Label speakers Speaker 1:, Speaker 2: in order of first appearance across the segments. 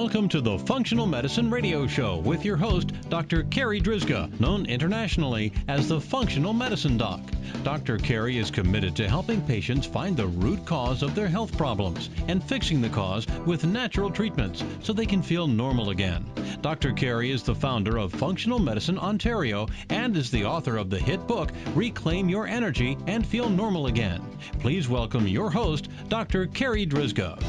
Speaker 1: Welcome to the Functional Medicine Radio Show with your host, Dr. Carri Drzyzga, known internationally as the Functional Medicine Doc. Dr. Carri is committed to helping patients find the root cause of their health problems and fixing the cause with natural treatments so they can feel normal again. Dr. Carri is the founder of Functional Medicine Ontario and is the author of the hit book, Reclaim Your Energy and Feel Normal Again. Please welcome your host, Dr. Carri Drzyzga.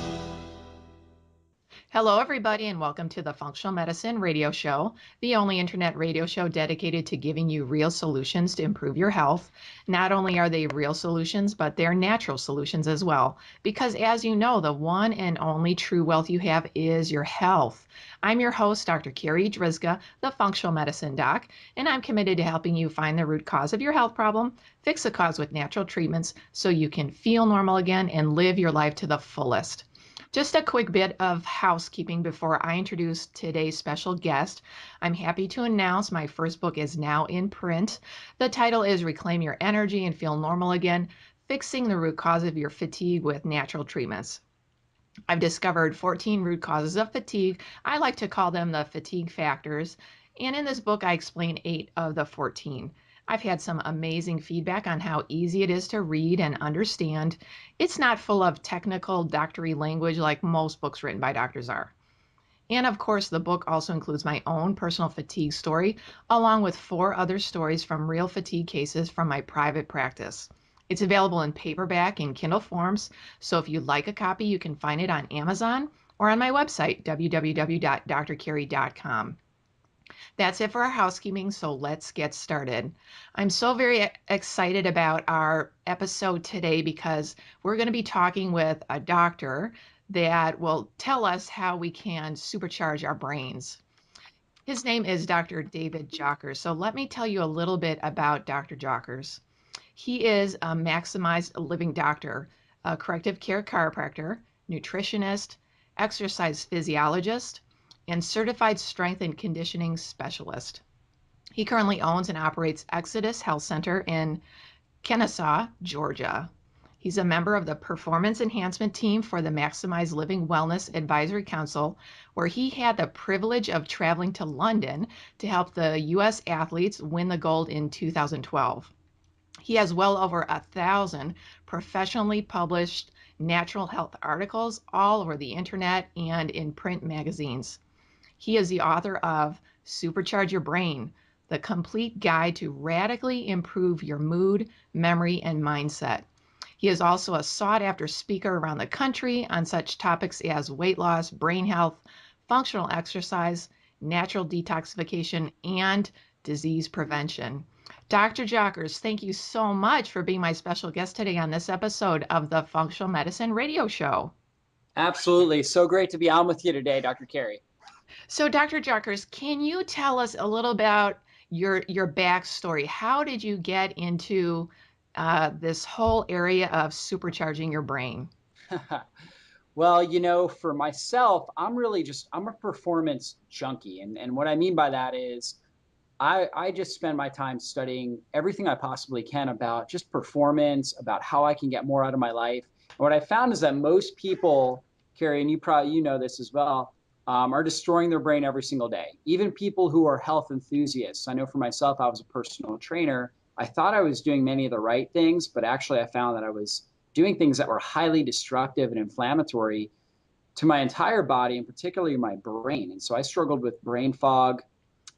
Speaker 2: Hello, everybody, and welcome to the Functional Medicine Radio Show, the only internet radio show dedicated to giving you real solutions to improve your health. Not only are they real solutions, but they're natural solutions as well. Because as you know, the one and only true wealth you have is your health. I'm your host, Dr. Carri Drzyzga, the Functional Medicine Doc, and I'm committed to helping you find the root cause of your health problem, fix the cause with natural treatments so you can feel normal again and live your life to the fullest. Just a quick bit of housekeeping before I introduce today's special guest. I'm happy to announce my first book is now in print. The title is Reclaim Your Energy and Feel Normal Again, Fixing the Root Cause of Your Fatigue with Natural Treatments. I've discovered 14 root causes of fatigue. I like to call them the fatigue factors. And in this book, I explain 8 of the 14. I've had some amazing feedback on how easy it is to read and understand. It's not full of technical doctory language like most books written by doctors are. And of course, the book also includes my own personal fatigue story, along with 4 other stories from real fatigue cases from my private practice. It's available in paperback and Kindle forms, so if you'd like a copy, you can find it on Amazon or on my website, www.drcarri.com. That's it for our housekeeping, so let's get started. I'm so very excited about our episode today because we're going to be talking with a doctor that will tell us how we can supercharge our brains. His name is Dr. David Jockers. So let me tell you a little bit about Dr. Jockers. He is a maximized living doctor, a corrective care chiropractor, nutritionist, exercise physiologist, and certified strength and conditioning specialist. He currently owns and operates Exodus Health Center in Kennesaw, Georgia. He's a member of the Performance Enhancement Team for the Maximize Living Wellness Advisory Council, where he had the privilege of traveling to London to help the U.S. athletes win the gold in 2012. He has well over 1,000 professionally published natural health articles all over the internet and in print magazines. He is the author of SuperCharge Your Brain, the complete guide to radically improve your mood, memory, and mindset. He is also a sought-after speaker around the country on such topics as weight loss, brain health, functional exercise, natural detoxification, and disease prevention. Dr. Jockers, thank you so much for being my special guest today on this episode of the Functional Medicine Radio Show.
Speaker 3: Absolutely. So great to be on with you today, Dr. Carri.
Speaker 2: So, Dr. Jockers, can you tell us a little about your backstory? How did you get into this whole area of supercharging your brain?
Speaker 3: Well, for myself, I'm a performance junkie. And what I mean by that is I just spend my time studying everything I possibly can about just performance, about how I can get more out of my life. And what I found is that most people, Carri, and you know this as well, are destroying their brain every single day. Even people who are health enthusiasts. I know for myself, I was a personal trainer. I thought I was doing many of the right things, but actually I found that I was doing things that were highly destructive and inflammatory to my entire body, and particularly my brain. And so I struggled with brain fog.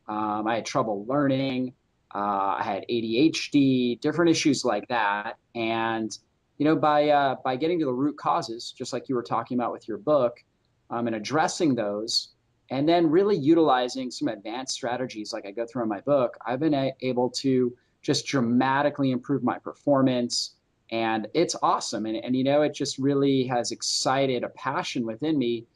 Speaker 3: I had trouble learning. I had ADHD, different issues like that. And by getting to the root causes, just like you were talking about with your book, and addressing those, and then really utilizing some advanced strategies like I go through in my book, I've been able to just dramatically improve my performance. And it's awesome. And it just really has excited a passion within me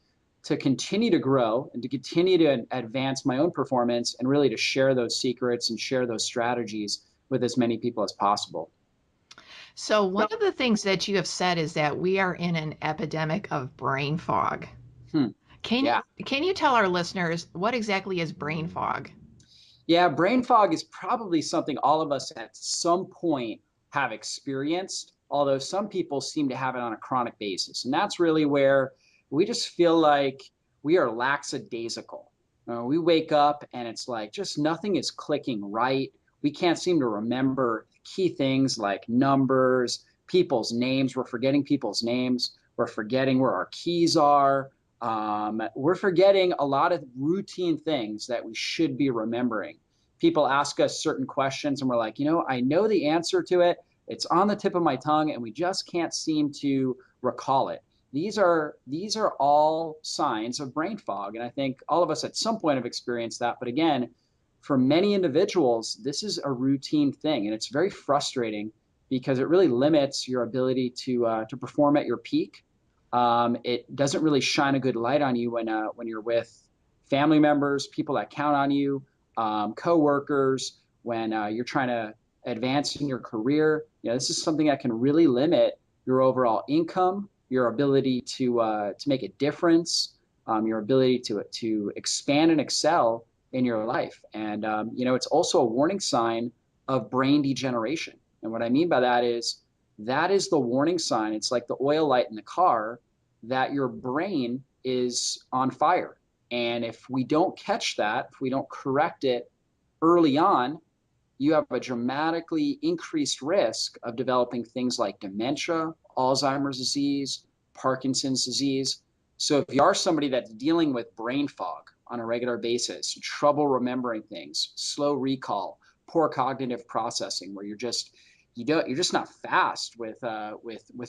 Speaker 3: to continue to grow and to continue to advance my own performance and really to share those secrets and share those strategies with as many people as possible.
Speaker 2: So one of the things that you have said is that we are in an epidemic of brain fog. Can you tell our listeners what exactly is brain fog?
Speaker 3: Yeah, brain fog is probably something all of us at some point have experienced, although some people seem to have it on a chronic basis. And that's really where we just feel like we are lackadaisical. We wake up and it's like just nothing is clicking right. We can't seem to remember key things like numbers, people's names. We're forgetting people's names. We're forgetting where our keys are. We're forgetting a lot of routine things that we should be remembering. People ask us certain questions and we're like, I know the answer to it. It's on the tip of my tongue and we just can't seem to recall it. These are all signs of brain fog. And I think all of us at some point have experienced that. But again, for many individuals, this is a routine thing. And it's very frustrating because it really limits your ability to perform at your peak. It doesn't really shine a good light on you when you're with family members, people that count on you, coworkers, when you're trying to advance in your career. This is something that can really limit your overall income, your ability to make a difference, your ability to expand and excel in your life. And it's also a warning sign of brain degeneration. And what I mean by that is the warning sign. It's like the oil light in the car that your brain is on fire. And if we don't catch that, if we don't correct it early on, you have a dramatically increased risk of developing things like dementia, Alzheimer's disease, Parkinson's disease. So if you are somebody that's dealing with brain fog on a regular basis, trouble remembering things, slow recall, poor cognitive processing, where you're just not fast with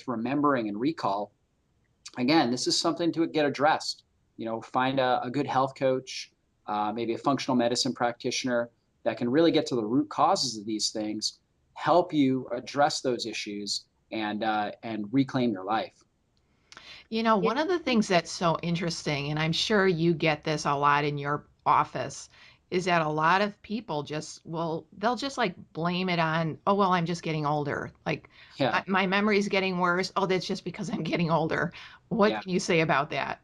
Speaker 3: remembering and recall, again, this is something to get addressed. Find a good health coach, maybe a functional medicine practitioner that can really get to the root causes of these things, help you address those issues, and reclaim your life.
Speaker 2: One of the things that's so interesting, and I'm sure you get this a lot in your office, is that a lot of people they'll just like blame it on, oh, well, I'm just getting older. Like,
Speaker 3: Yeah.
Speaker 2: my memory's getting worse. Oh, that's just because I'm getting older. What
Speaker 3: Yeah.
Speaker 2: can you say about that?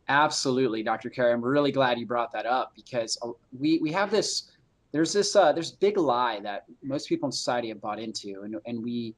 Speaker 3: Absolutely, Dr. Carri. I'm really glad you brought that up because we have there's big lie that most people in society have bought into, and we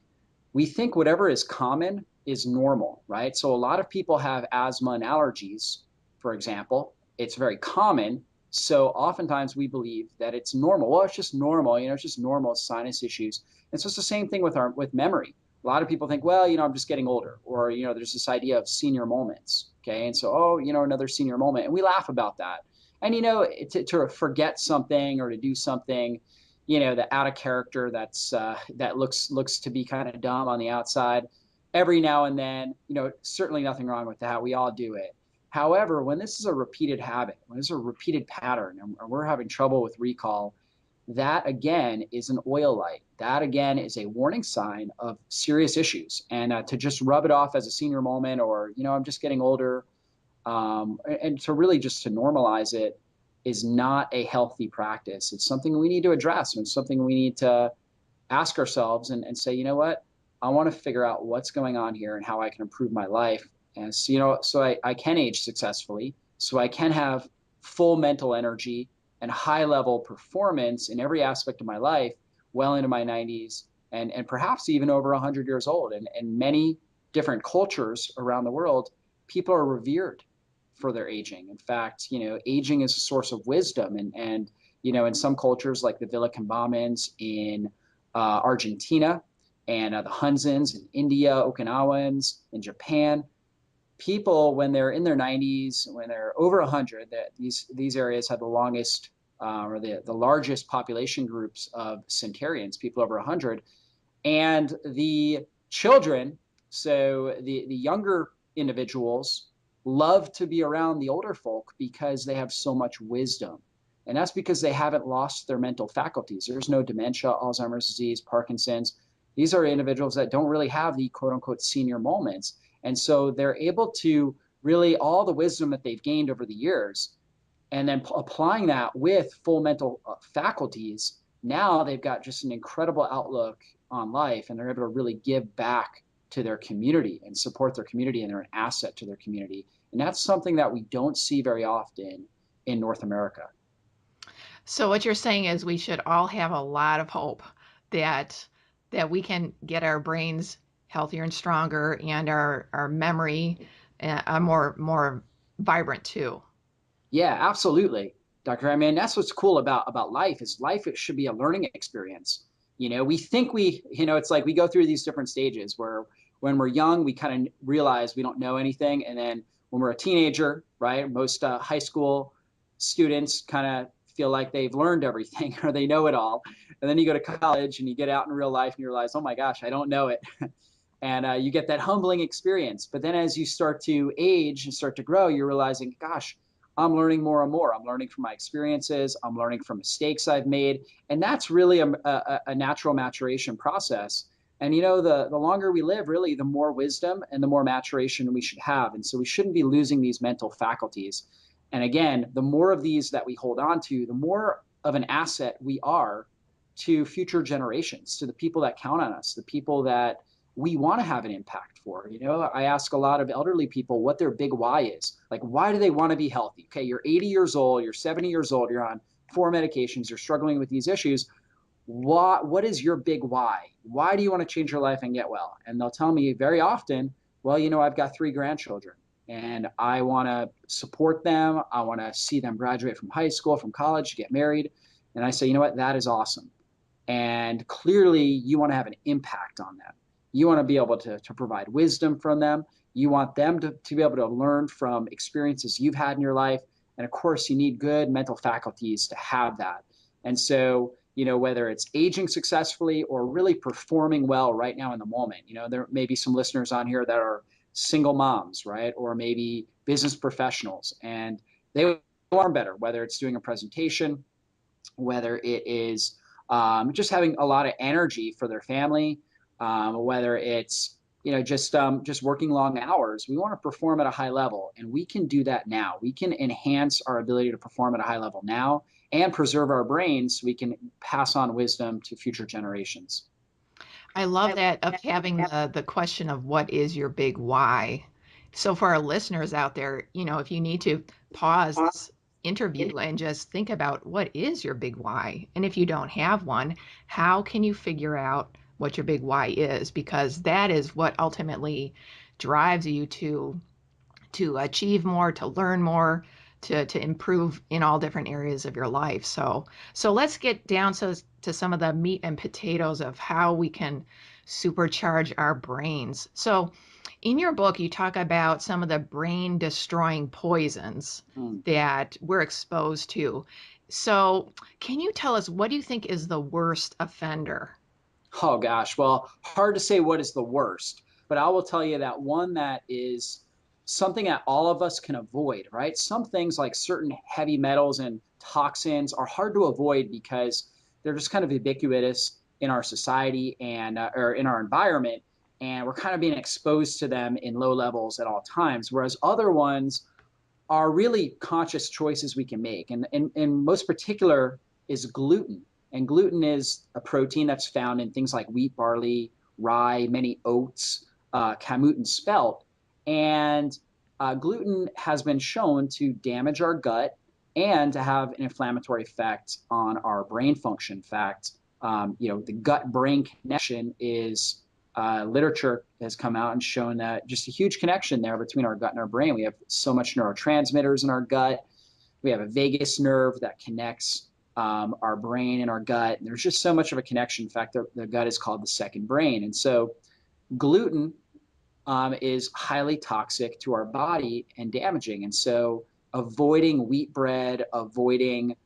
Speaker 3: think whatever is common is normal, right? So a lot of people have asthma and allergies, for example. It's very common. So oftentimes we believe that it's normal. Well, it's just normal, it's just normal sinus issues. And so it's the same thing with memory. A lot of people think, well, I'm just getting older, or there's this idea of senior moments. Okay. And so, oh, another senior moment. And we laugh about that. And to forget something or to do something, that out of character that looks to be kind of dumb on the outside, every now and then, certainly nothing wrong with that. We all do it. However, when this is a repeated habit, when it's a repeated pattern, and we're having trouble with recall, that again is an oil light. That again is a warning sign of serious issues. And to just rub it off as a senior moment, or I'm just getting older, and to really just to normalize it, is not a healthy practice. It's something we need to address, and it's something we need to ask ourselves and say, what, I want to figure out what's going on here and how I can improve my life. And so I can age successfully, so I can have full mental energy and high level performance in every aspect of my life well into my 90s, and perhaps even over 100 years old. And many different cultures around the world, people are revered for their aging. In fact, aging is a source of wisdom. And in some cultures like the Villa Kambamans in Argentina, and the Hunzins in India, Okinawans in Japan, people, when they're in their 90s, when they're over 100, that these areas have the longest or the largest population groups of centenarians, people over 100. And the children, so the younger individuals, love to be around the older folk because they have so much wisdom. And that's because they haven't lost their mental faculties. There's no dementia, Alzheimer's disease, Parkinson's. These are individuals that don't really have the quote unquote senior moments. And so they're able to really, all the wisdom that they've gained over the years, and then applying that with full mental faculties, now they've got just an incredible outlook on life, and they're able to really give back to their community and support their community, and they're an asset to their community. And that's something that we don't see very often in North America.
Speaker 2: So what you're saying is we should all have a lot of hope that we can get our brains healthier and stronger, and our memory more vibrant too.
Speaker 3: Yeah, absolutely, Doctor. I mean, that's what's cool about life is life. It should be a learning experience. We think it's like we go through these different stages where when we're young, we kind of realize we don't know anything, and then when we're a teenager, right? Most high school students kind of feel like they've learned everything or they know it all, and then you go to college and you get out in real life and you realize, oh my gosh, I don't know it. And you get that humbling experience. But then as you start to age and start to grow, you're realizing, gosh, I'm learning more and more. I'm learning from my experiences. I'm learning from mistakes I've made. And that's really a natural maturation process. And the longer we live, really, the more wisdom and the more maturation we should have. And so we shouldn't be losing these mental faculties. And again, the more of these that we hold on to, the more of an asset we are to future generations, to the people that count on us, the people that we want to have an impact for. I ask a lot of elderly people what their big why is. Like, why do they want to be healthy? Okay, you're 80 years old, you're 70 years old, you're on 4 medications, you're struggling with these issues. What is your big why? Why do you want to change your life and get well? And they'll tell me very often, well, I've got 3 grandchildren and I want to support them. I want to see them graduate from high school, from college, get married. And I say, you know what? That is awesome. And clearly you want to have an impact on them. You want to be able to provide wisdom from them. You want them to be able to learn from experiences you've had in your life. And of course, you need good mental faculties to have that. And so, whether it's aging successfully or really performing well right now in the moment, there may be some listeners on here that are single moms, right? Or maybe business professionals, and they learn better, whether it's doing a presentation, whether it is just having a lot of energy for their family, whether it's just working long hours. We want to perform at a high level, and we can do that now. We can enhance our ability to perform at a high level now and preserve our brains so we can pass on wisdom to future generations.
Speaker 2: I love that of having the question of what is your big why. So for our listeners out there, if you need to pause this interview and just think about what is your big why. And if you don't have one, how can you figure out what your big why is? Because that is what ultimately drives you to achieve more, to learn more, to improve in all different areas of your life. So let's get down to some of the meat and potatoes of how we can supercharge our brains. So in your book, you talk about some of the brain destroying poisons that we're exposed to. So can you tell us, what do you think is the worst offender?
Speaker 3: Oh gosh, well, hard to say what is the worst, but I will tell you that one that is something that all of us can avoid, right? Some things like certain heavy metals and toxins are hard to avoid because they're just kind of ubiquitous in our society and or in our environment, and we're kind of being exposed to them in low levels at all times. Whereas other ones are really conscious choices we can make. And most particular is gluten. And gluten is a protein that's found in things like wheat, barley, rye, many oats, kamut, and spelt. And gluten has been shown to damage our gut and to have an inflammatory effect on our brain function. In fact, the gut-brain connection is literature has come out and shown that just a huge connection there between our gut and our brain. We have so much neurotransmitters in our gut. We have a vagus nerve that connects our brain and our gut. And there's just so much of a connection. In fact, the gut is called the second brain. And so gluten is highly toxic to our body and damaging. And so avoiding wheat bread, avoiding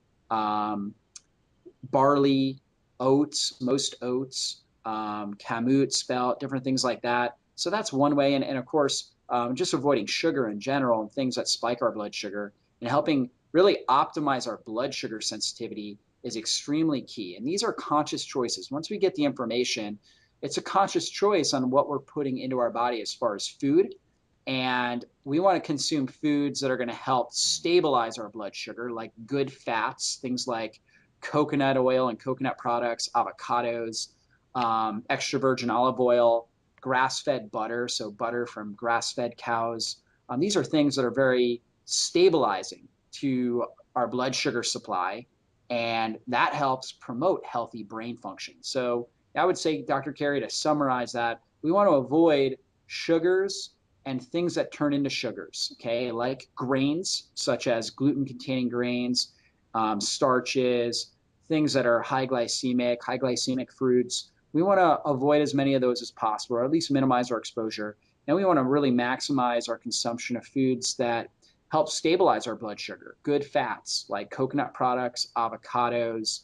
Speaker 3: barley, oats, most oats, kamut, spelt, different things like that. So that's one way. And of course, just avoiding sugar in general and things that spike our blood sugar and helping really optimize our blood sugar sensitivity is extremely key. And these are conscious choices. Once we get the information, it's a conscious choice on what we're putting into our body as far as food. And we want to consume foods that are going to help stabilize our blood sugar, like good fats, things like coconut oil and coconut products, avocados, extra virgin olive oil, grass-fed butter, so butter from grass-fed cows. These are things that are very stabilizing to our blood sugar supply, and that helps promote healthy brain function. So I would say, Dr. Carri, to summarize that, we want to avoid sugars, and things that turn into sugars, okay, like grains, such as gluten-containing grains, starches, things that are high glycemic fruits. We want to avoid as many of those as possible, or at least minimize our exposure. And we want to really maximize our consumption of foods that help stabilize our blood sugar. Good fats like coconut products, avocados,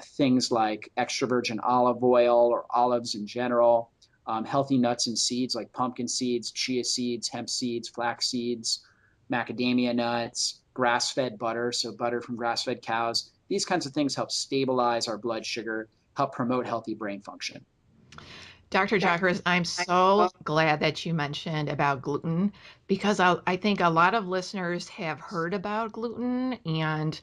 Speaker 3: things like extra virgin olive oil or olives in general, healthy nuts and seeds like pumpkin seeds, chia seeds, hemp seeds, flax seeds, macadamia nuts, grass-fed butter, so butter from grass-fed cows. These kinds of things help stabilize our blood sugar, help promote healthy brain function.
Speaker 2: Dr. Jockers, I'm so glad that you mentioned about gluten, because I think a lot of listeners have heard about gluten, and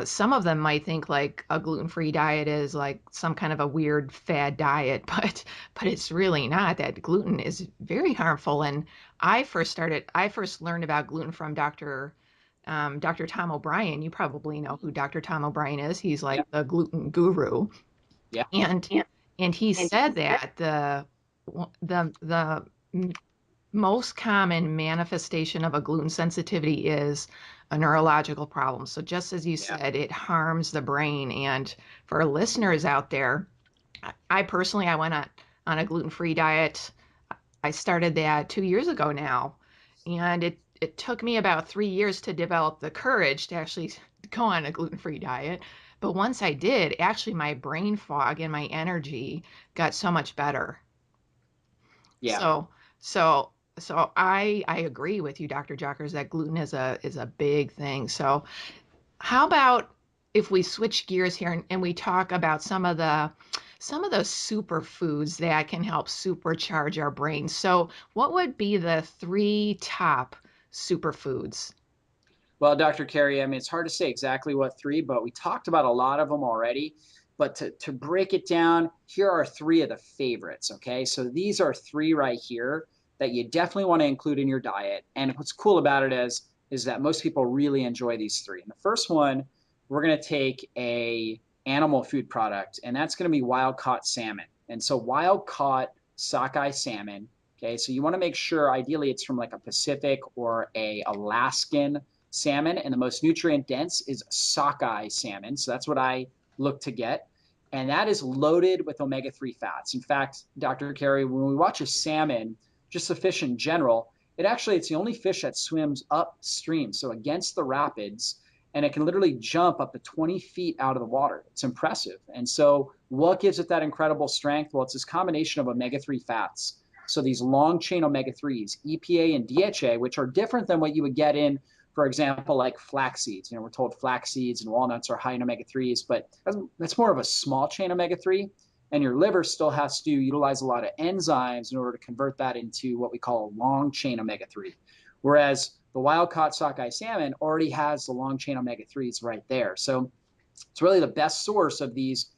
Speaker 2: some of them might think like a gluten-free diet is like some kind of a weird fad diet, but it's really not. That gluten is very harmful. And I first learned about gluten from Dr. Tom O'Brien. You probably know who Dr. Tom O'Brien is. He's like the gluten guru.
Speaker 3: Yeah.
Speaker 2: And he said that the most common manifestation of a gluten sensitivity is a neurological problem. So just as you said, it harms the brain. And for listeners out there, I personally, I went on a gluten-free diet. I started that 2 years ago now. And it took me about 3 years to develop the courage to actually go on a gluten-free diet. But once I did, actually my brain fog and my energy got so much better.
Speaker 3: Yeah.
Speaker 2: So I agree with you, Dr. Jockers, that gluten is a big thing. So how about if we switch gears here and we talk about some of the superfoods that can help supercharge our brain. So what would be the 3 top superfoods?
Speaker 3: Well, Dr. Carri, I mean, it's hard to say exactly what 3, but we talked about a lot of them already. But to break it down, here are 3 of the favorites, okay? So these are 3 right here that you definitely want to include in your diet. And what's cool about it is that most people really enjoy these 3. And the first one, we're going to take a animal food product, and that's going to be wild-caught salmon. And so wild-caught sockeye salmon, okay? So you want to make sure, ideally, it's from like a Pacific or a Alaskan salmon, and the most nutrient dense is sockeye salmon. So that's what I look to get. And that is loaded with omega-3 fats. In fact, Dr. Carri, when we watch a salmon, just the fish in general, it's the only fish that swims upstream, so against the rapids, and it can literally jump up to 20 feet out of the water. It's impressive. And so what gives it that incredible strength? Well, it's this combination of omega-3 fats. So these long chain omega-3s, EPA and DHA, which are different than what you would get in, for example, like flax seeds. We're told flax seeds and walnuts are high in omega-3s, but that's more of a small chain omega-3. And your liver still has to utilize a lot of enzymes in order to convert that into what we call a long chain omega-3. Whereas the wild-caught sockeye salmon already has the long chain omega-3s right there. So it's really the best source of these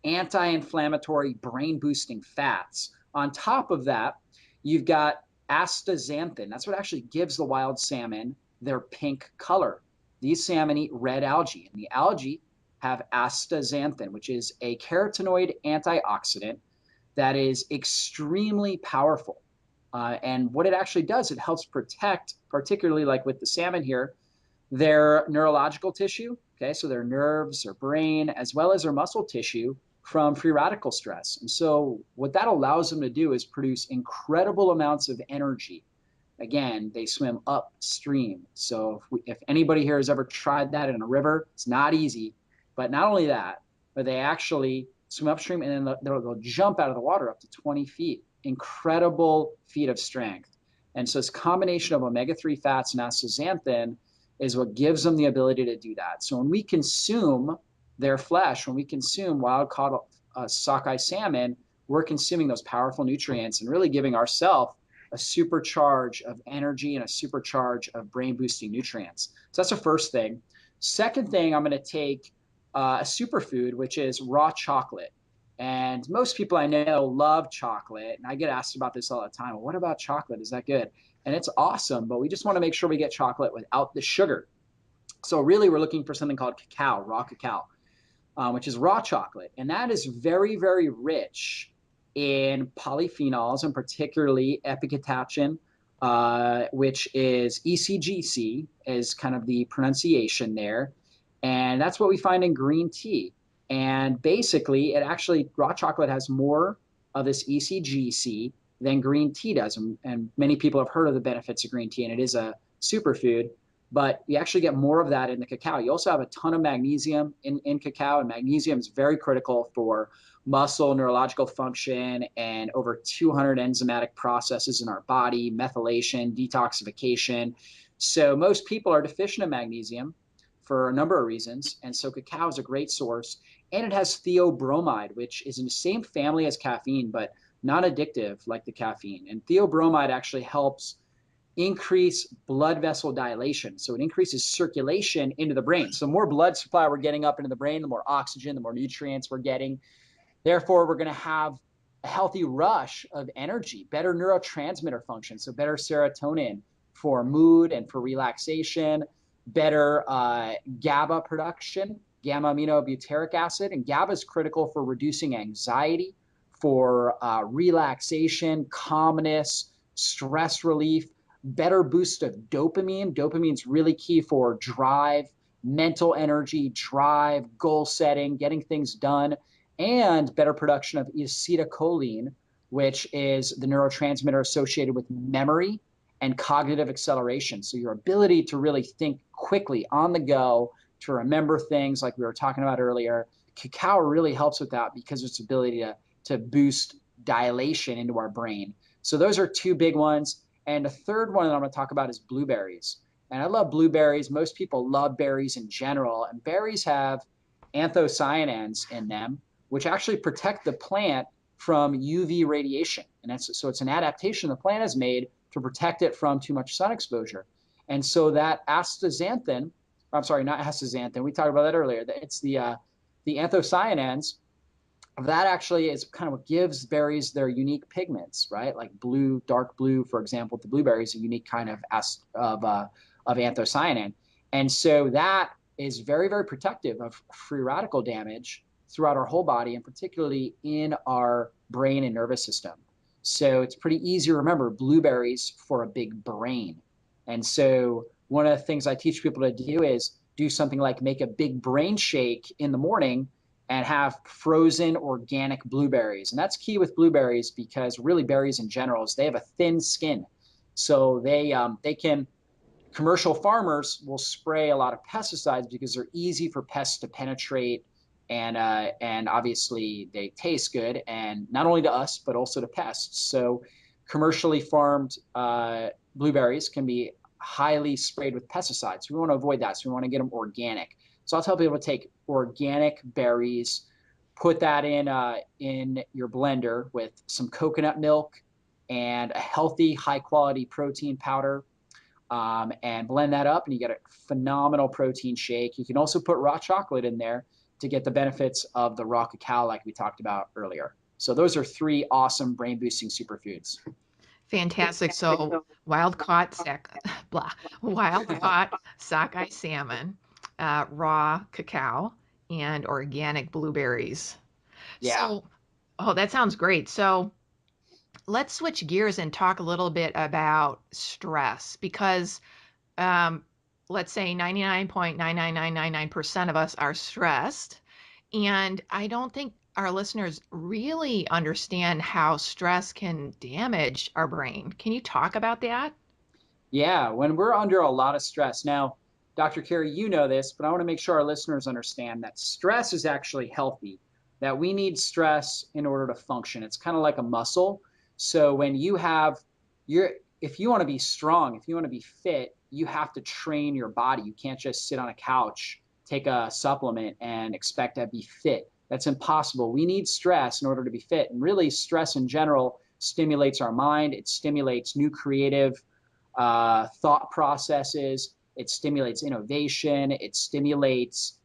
Speaker 3: anti-inflammatory brain-boosting fats. On top of that, you've got astaxanthin. That's what actually gives the wild salmon their pink color. These salmon eat red algae, and the algae have astaxanthin, which is a carotenoid antioxidant that is extremely powerful. And what it actually does, it helps protect, particularly like with the salmon here, their neurological tissue, okay, so their nerves, their brain, as well as their muscle tissue from free radical stress. And so what that allows them to do is produce incredible amounts of energy. Again, they swim upstream. So if anybody here has ever tried that in a river, it's not easy. But not only that, but they actually swim upstream and then they'll jump out of the water up to 20 feet. Incredible feat of strength. And so this combination of omega-3 fats and astaxanthin is what gives them the ability to do that. So when we consume their flesh, when we consume wild-caught sockeye salmon, we're consuming those powerful nutrients and really giving ourselves a supercharge of energy and a supercharge of brain-boosting nutrients. So that's the first thing. Second thing, I'm going to take a superfood, which is raw chocolate. And most people I know love chocolate. And I get asked about this all the time. Well, what about chocolate? Is that good? And it's awesome, but we just want to make sure we get chocolate without the sugar. So really, we're looking for something called cacao, raw cacao, which is raw chocolate. And that is very, very rich in polyphenols, and particularly epicatechin, which is ECGC, is kind of the pronunciation there. And that's what we find in green tea. And basically, raw chocolate has more of this ECGC than green tea does. And many people have heard of the benefits of green tea, and it is a superfood, but you actually get more of that in the cacao. You also have a ton of magnesium in cacao, and magnesium is very critical for muscle, neurological function, and over 200 enzymatic processes in our body, methylation, detoxification. So most people are deficient in magnesium for a number of reasons. And so cacao is a great source. And it has theobromide, which is in the same family as caffeine, but not addictive like the caffeine. And theobromide actually helps increase blood vessel dilation. So it increases circulation into the brain. So the more blood supply we're getting up into the brain, the more oxygen, the more nutrients we're getting. Therefore, we're going to have a healthy rush of energy, better neurotransmitter function, so better serotonin for mood and for relaxation, better GABA production, gamma-aminobutyric acid. And GABA is critical for reducing anxiety, for relaxation, calmness, stress relief, better boost of dopamine. Dopamine is really key for drive, mental energy, drive, goal setting, getting things done, and better production of acetylcholine, which is the neurotransmitter associated with memory and cognitive acceleration. So your ability to really think quickly on the go, to remember things like we were talking about earlier. Cacao really helps with that because of its ability to boost dilation into our brain. So those are two big ones. And a third one that I'm going to talk about is blueberries. And I love blueberries. Most people love berries in general. And berries have anthocyanins in them, which actually protect the plant from UV radiation. And so it's an adaptation the plant has made to protect it from too much sun exposure. And so that astaxanthin, I'm sorry, not astaxanthin, we talked about that earlier. It's the anthocyanins. That actually is kind of what gives berries their unique pigments, right? Like blue, dark blue, for example, the blueberry is a unique kind of anthocyanin. And so that is very, very protective of free radical damage throughout our whole body, and particularly in our brain and nervous system. So it's pretty easy to remember blueberries for a big brain. And so one of the things I teach people to do is do something like make a big brain shake in the morning and have frozen organic blueberries. And that's key with blueberries, because really berries in general is they have a thin skin. So they can, commercial farmers will spray a lot of pesticides because they're easy for pests to penetrate, and obviously they taste good, and not only to us, but also to pests. So commercially farmed blueberries can be highly sprayed with pesticides. We want to avoid that. So we want to get them organic. So I'll tell people to take organic berries, put that in your blender with some coconut milk and a healthy, high-quality protein powder, and blend that up, and you get a phenomenal protein shake. You can also put raw chocolate in there to get the benefits of the raw cacao like we talked about earlier. So those are three awesome brain-boosting superfoods.
Speaker 2: Fantastic. So wild-caught sockeye salmon, raw cacao, and organic blueberries.
Speaker 3: Yeah.
Speaker 2: So, that sounds great. So let's switch gears and talk a little bit about stress, because let's say 99.99999% of us are stressed. And I don't think our listeners really understand how stress can damage our brain. Can you talk about that?
Speaker 3: Yeah, when we're under a lot of stress. Now, Dr. Carri, you know this, but I want to make sure our listeners understand that stress is actually healthy, that we need stress in order to function. It's kind of like a muscle. So when you have if you want to be strong, if you want to be fit, you have to train your body. You can't just sit on a couch, take a supplement, and expect to be fit. That's impossible. We need stress in order to be fit. And really, stress in general stimulates our mind. It stimulates new creative thought processes. It stimulates innovation. It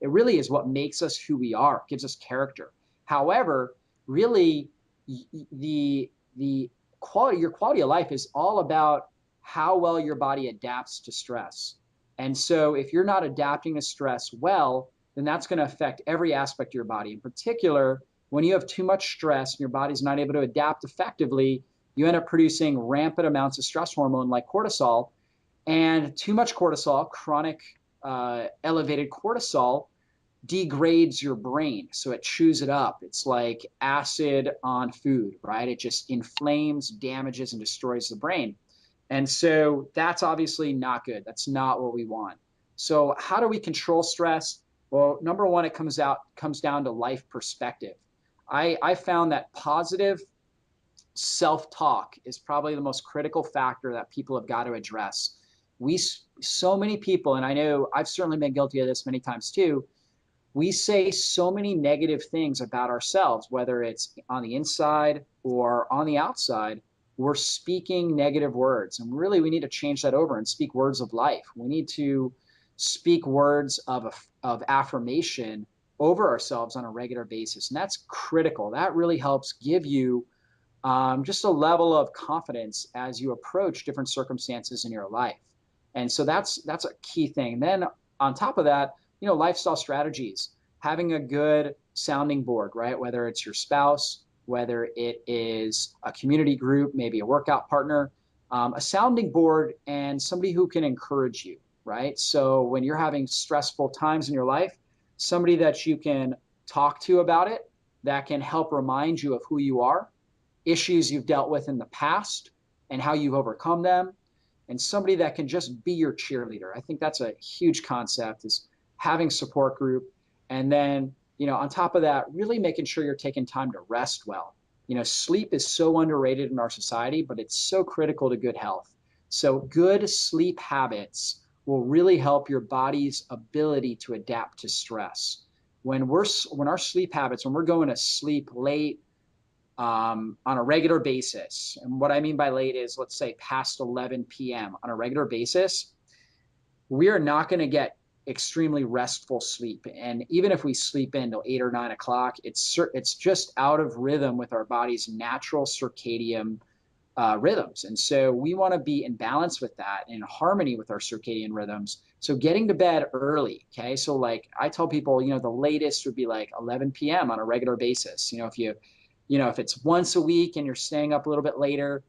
Speaker 3: really is what makes us who we are, gives us character. However, really, your quality of life is all about how well your body adapts to stress. And so if you're not adapting to stress well, then that's going to affect every aspect of your body. In particular, when you have too much stress and your body's not able to adapt effectively, you end up producing rampant amounts of stress hormone like cortisol. And too much cortisol, chronic elevated cortisol, degrades your brain. So it chews it up. It's like acid on food, right? It just inflames, damages, and destroys the brain. And so that's obviously not good. That's not what we want. So how do we control stress? Well, number one, it comes down to life perspective. I found that positive self-talk is probably the most critical factor that people have got to address. So many people, and I know I've certainly been guilty of this many times too, we say so many negative things about ourselves, whether it's on the inside or on the outside. We're speaking negative words, and really we need to change that over and speak words of life. We need to speak words of affirmation over ourselves on a regular basis, and that's critical. That really helps give you just a level of confidence as you approach different circumstances in your life. And so that's a key thing. And then on top of that, lifestyle strategies, having a good sounding board, right? Whether it's your spouse, whether it is a community group, maybe a workout partner, a sounding board and somebody who can encourage you, right? So when you're having stressful times in your life, somebody that you can talk to about it, that can help remind you of who you are, issues you've dealt with in the past and how you've overcome them, and somebody that can just be your cheerleader. I think that's a huge concept, is having support group. And then, on top of that, really making sure you're taking time to rest well. Sleep is so underrated in our society, but it's so critical to good health. So good sleep habits will really help your body's ability to adapt to stress. When our sleep habits, when we're going to sleep late, on a regular basis. And what I mean by late is, let's say past 11 p.m. on a regular basis, we are not going to get extremely restful sleep. And even if we sleep in till 8 or 9 o'clock, it's just out of rhythm with our body's natural circadian rhythms. And so we want to be in balance with that, in harmony with our circadian rhythms. So getting to bed early, okay? So like I tell people, the latest would be like 11 p.m. on a regular basis. If it's once a week and you're staying up a little bit later,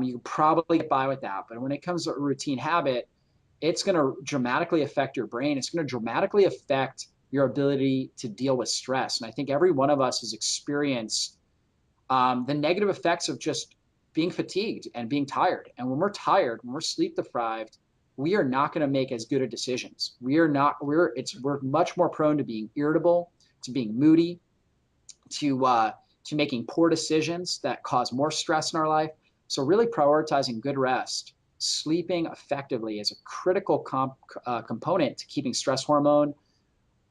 Speaker 3: you can probably get by with that. But when it comes to a routine habit, it's going to dramatically affect your brain. It's going to dramatically affect your ability to deal with stress. And I think every one of us has experienced the negative effects of just being fatigued and being tired. And when we're tired, when we're sleep deprived, we are not going to make as good of decisions. We're much more prone to being irritable, to being moody, to making poor decisions that cause more stress in our life. So really prioritizing good rest, sleeping effectively is a critical component to keeping stress hormone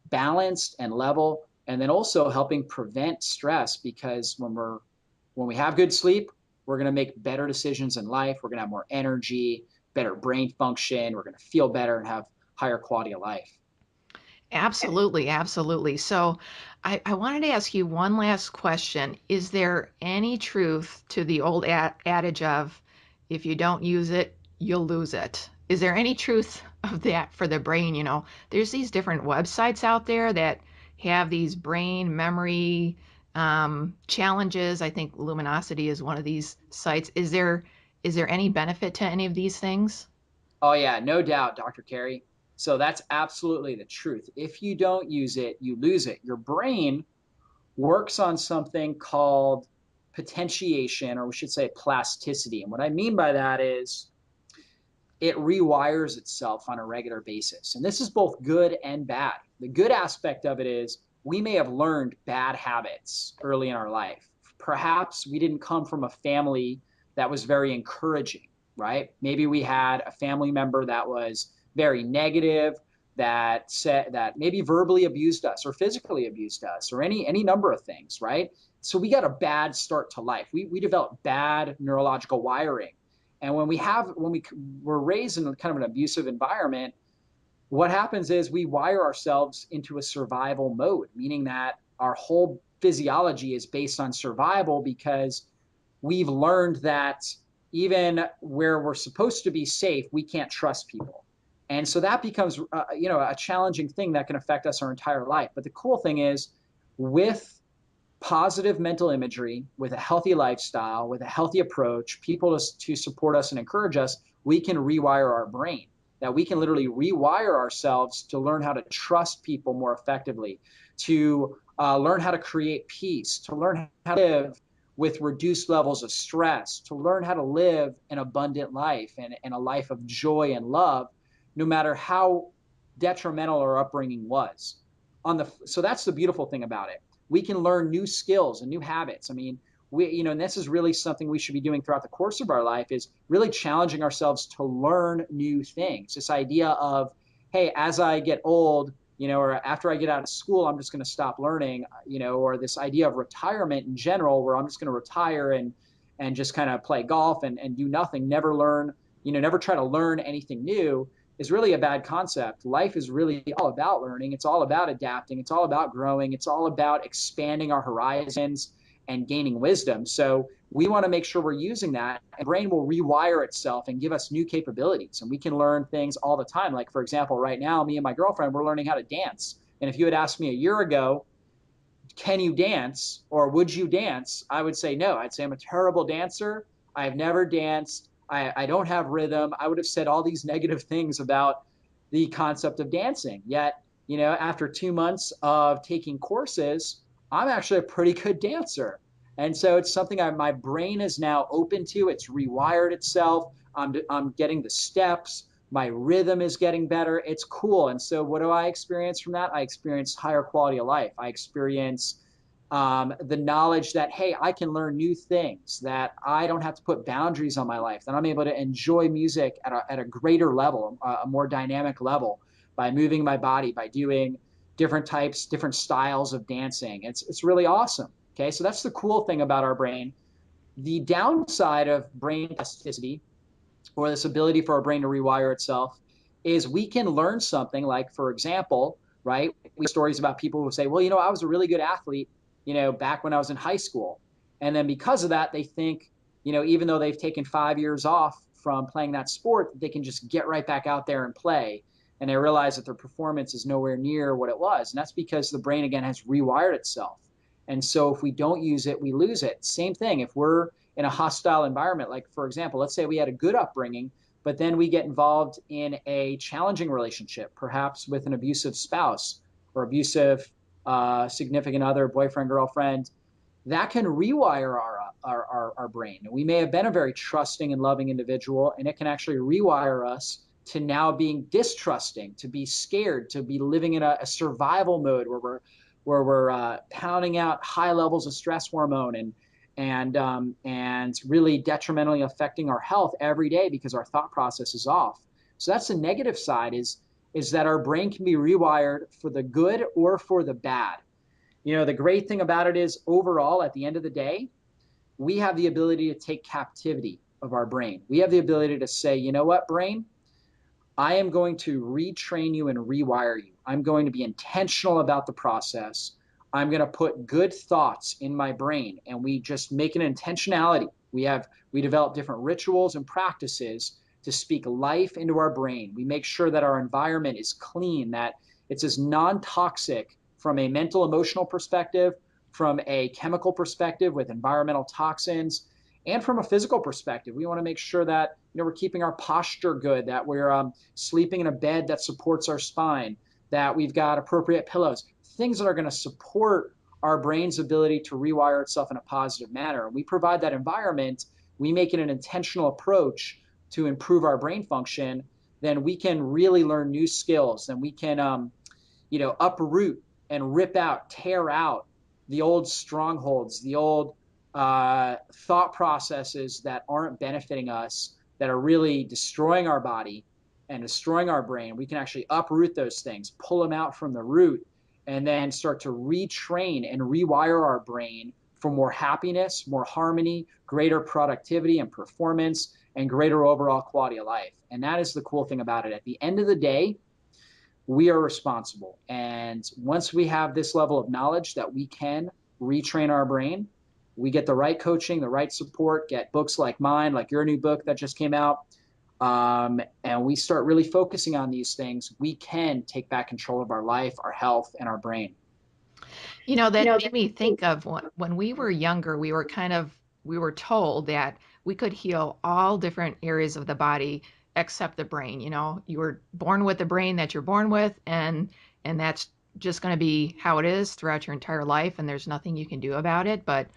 Speaker 3: balanced and level, and then also helping prevent stress, because when we have good sleep, we're going to make better decisions in life. We're going to have more energy, better brain function. We're going to feel better and have higher quality of life.
Speaker 2: Absolutely, absolutely. So I wanted to ask you one last question. Is there any truth to the old adage of, if you don't use it, you'll lose it? Is there any truth of that for the brain? There's these different websites out there that have these brain memory challenges. I think Luminosity is one of these sites. Is there any benefit to any of these things?
Speaker 3: Oh yeah, no doubt, Dr. Carri. So that's absolutely the truth. If you don't use it, you lose it. Your brain works on something called potentiation, or we should say plasticity. And what I mean by that is it rewires itself on a regular basis. And this is both good and bad. The good aspect of it is we may have learned bad habits early in our life. Perhaps we didn't come from a family that was very encouraging, right? Maybe we had a family member that was very negative, that maybe verbally abused us or physically abused us, or any number of things, right? So we got a bad start to life. We developed bad neurological wiring. And when we're raised in kind of an abusive environment, what happens is we wire ourselves into a survival mode, meaning that our whole physiology is based on survival, because we've learned that even where we're supposed to be safe, we can't trust people. And so that becomes, a challenging thing that can affect us our entire life. But the cool thing is, with positive mental imagery, with a healthy lifestyle, with a healthy approach, people to support us and encourage us, we can rewire our brain. That we can literally rewire ourselves to learn how to trust people more effectively, to learn how to create peace, to learn how to live with reduced levels of stress, to learn how to live an abundant life and a life of joy and love, no matter how detrimental our upbringing was. So that's the beautiful thing about it. We can learn new skills and new habits. I mean, and this is really something we should be doing throughout the course of our life, is really challenging ourselves to learn new things. This idea of, hey, as I get old, or after I get out of school, I'm just going to stop learning, or this idea of retirement in general, where I'm just going to retire and just kind of play golf and do nothing, never learn, never try to learn anything new, is really a bad concept. Life is really all about learning. It's all about adapting. It's all about growing. It's all about expanding our horizons and gaining wisdom. So we want to make sure we're using that, and brain will rewire itself and give us new capabilities. And we can learn things all the time. Like, for example, right now, me and my girlfriend, we're learning how to dance. And if you had asked me a year ago, can you dance or would you dance? I would say no. I'd say I'm a terrible dancer. I've never danced. I don't have rhythm. I would have said all these negative things about the concept of dancing. Yet, after 2 months of taking courses, I'm actually a pretty good dancer. And so it's something my brain is now open to. It's rewired itself. I'm getting the steps. My rhythm is getting better. It's cool. And so what do I experience from that? I experience higher quality of life. I experience the knowledge that, hey, I can learn new things, that I don't have to put boundaries on my life, that I'm able to enjoy music at a greater level, a more dynamic level, by moving my body, by doing different types, different styles of dancing. It's really awesome. Okay, so that's the cool thing about our brain. The downside of brain plasticity, or this ability for our brain to rewire itself, is we can learn something like, for example, right? We have stories about people who say, well, I was a really good athlete, back when I was in high school. And then because of that, they think, even though they've taken 5 years off from playing that sport, they can just get right back out there and play. And they realize that their performance is nowhere near what it was. And that's because the brain, again, has rewired itself. And so if we don't use it, we lose it. Same thing if we're in a hostile environment. Like, for example, let's say we had a good upbringing, but then we get involved in a challenging relationship, perhaps with an abusive spouse or abusive significant other, boyfriend, girlfriend. That can rewire our brain. We may have been a very trusting and loving individual, and it can actually rewire us to now being distrusting, to be scared, to be living in a survival mode where we're pounding out high levels of stress hormone and really detrimentally affecting our health every day because our thought process is off. So that's the negative side, is that our brain can be rewired for the good or for the bad. The great thing about it is, overall, at the end of the day, we have the ability to take captivity of our brain. We have the ability to say, you know what, brain? I am going to retrain you and rewire you. I'm going to be intentional about the process. I'm going to put good thoughts in my brain, and we just make an intentionality. We develop different rituals and practices to speak life into our brain. We make sure that our environment is clean, that it's as non-toxic from a mental, emotional perspective, from a chemical perspective with environmental toxins, and from a physical perspective. We want to make sure that we're keeping our posture good, that we're sleeping in a bed that supports our spine, that we've got appropriate pillows, things that are going to support our brain's ability to rewire itself in a positive manner. We provide that environment, we make it an intentional approach to improve our brain function, then we can really learn new skills, and we can uproot and rip out, tear out the old strongholds, the old thought processes that aren't benefiting us, that are really destroying our body and destroying our brain. We can actually uproot those things, pull them out from the root, and then start to retrain and rewire our brain for more happiness, more harmony, greater productivity and performance, and greater overall quality of life. And that is the cool thing about it. At the end of the day, we are responsible. And once we have this level of knowledge that we can retrain our brain, we get the right coaching, the right support, get books like mine, like your new book that just came out, and we start really focusing on these things, we can take back control of our life, our health, and our brain.
Speaker 2: That made me think of when we were younger, we were told that we could heal all different areas of the body except the brain. You were born with the brain that you're born with, and that's just going to be how it is throughout your entire life, and there's nothing you can do about it. But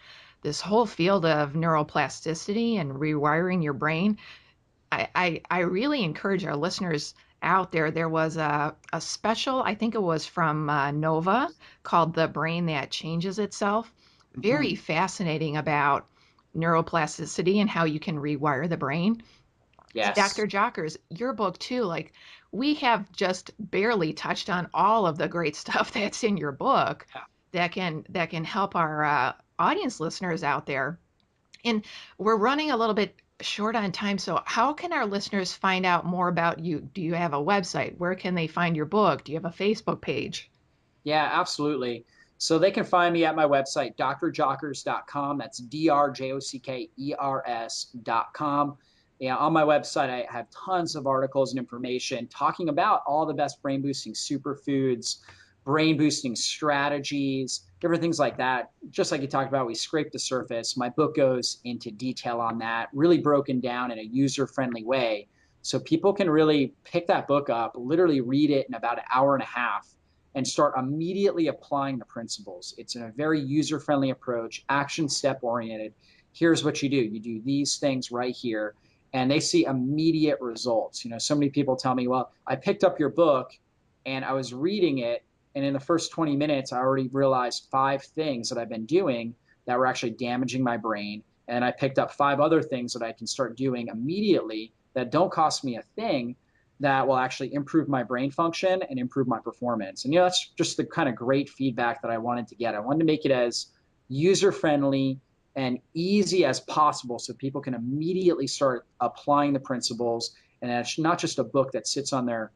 Speaker 2: this whole field of neuroplasticity and rewiring your brain, I really encourage our listeners out there. There was a special, I think it was from Nova, called The Brain That Changes Itself.
Speaker 3: Hmm.
Speaker 2: Very fascinating about neuroplasticity and how you can rewire the brain. And
Speaker 3: Yes.
Speaker 2: Dr. Jockers, your book too, like we have just barely touched on all of the great stuff that's in your book that can help our audience listeners out there. And we're running a little bit short on time. So, how can our listeners find out more about you? Do you have a website? Where can they find your book? Do you have a Facebook page?
Speaker 3: Yeah, absolutely. So they can find me at my website, drjockers.com. That's drjockers.com. Yeah, on my website, I have tons of articles and information talking about all the best brain boosting superfoods, brain boosting strategies, different things like that. Just like you talked about, we scraped the surface. My book goes into detail on that, really broken down in a user friendly way. So people can really pick that book up, literally read it in about an hour and a half and start immediately applying the principles. It's a very user-friendly approach, action step oriented. Here's what you do. You do these things right here, and they see immediate results. So many people tell me, well, I picked up your book and I was reading it, and in the first 20 minutes, I already realized 5 things that I've been doing that were actually damaging my brain. And I picked up 5 other things that I can start doing immediately that don't cost me a thing, that will actually improve my brain function and improve my performance. And that's just the kind of great feedback that I wanted to get. I wanted to make it as user friendly and easy as possible so people can immediately start applying the principles, and it's not just a book that sits on their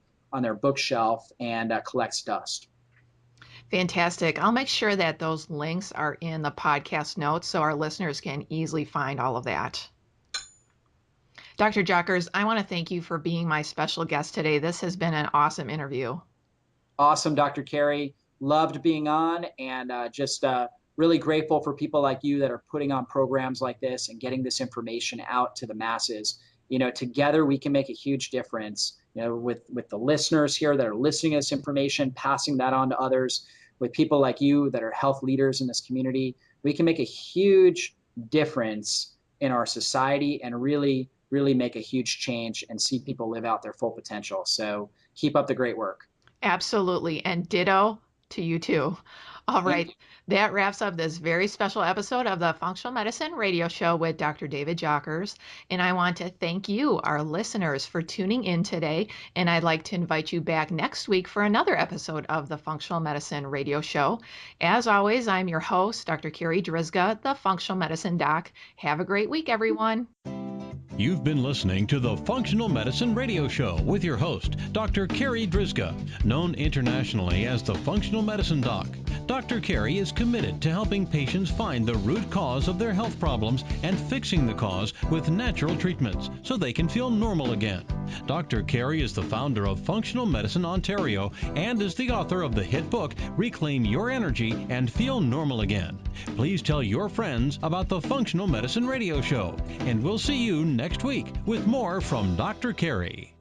Speaker 3: bookshelf and collects dust.
Speaker 2: Fantastic. I'll make sure that those links are in the podcast notes so our listeners can easily find all of that. Dr. Jockers, I want to thank you for being my special guest today. This has been an awesome interview.
Speaker 3: Awesome, Dr. Carri. Loved being on, and just really grateful for people like you that are putting on programs like this and getting this information out to the masses. Together we can make a huge difference, with the listeners here that are listening to this information, passing that on to others, with people like you that are health leaders in this community. We can make a huge difference in our society and really, really make a huge change and see people live out their full potential. So keep up the great work.
Speaker 2: Absolutely. And ditto to you too. All
Speaker 3: Thank
Speaker 2: right. That wraps up this very special episode of the Functional Medicine Radio Show with Dr. David Jockers. And I want to thank you, our listeners, for tuning in today. And I'd like to invite you back next week for another episode of the Functional Medicine Radio Show. As always, I'm your host, Dr. Carri Drzyzga, the Functional Medicine Doc. Have a great week, everyone.
Speaker 1: You've been listening to the Functional Medicine Radio Show with your host, Dr. Carri Drzyzga, known internationally as the Functional Medicine Doc. Dr. Carri is committed to helping patients find the root cause of their health problems and fixing the cause with natural treatments so they can feel normal again. Dr. Carri is the founder of Functional Medicine Ontario and is the author of the hit book, Reclaim Your Energy and Feel Normal Again. Please tell your friends about the Functional Medicine Radio Show, and we'll see you next week with more from Dr. Carri.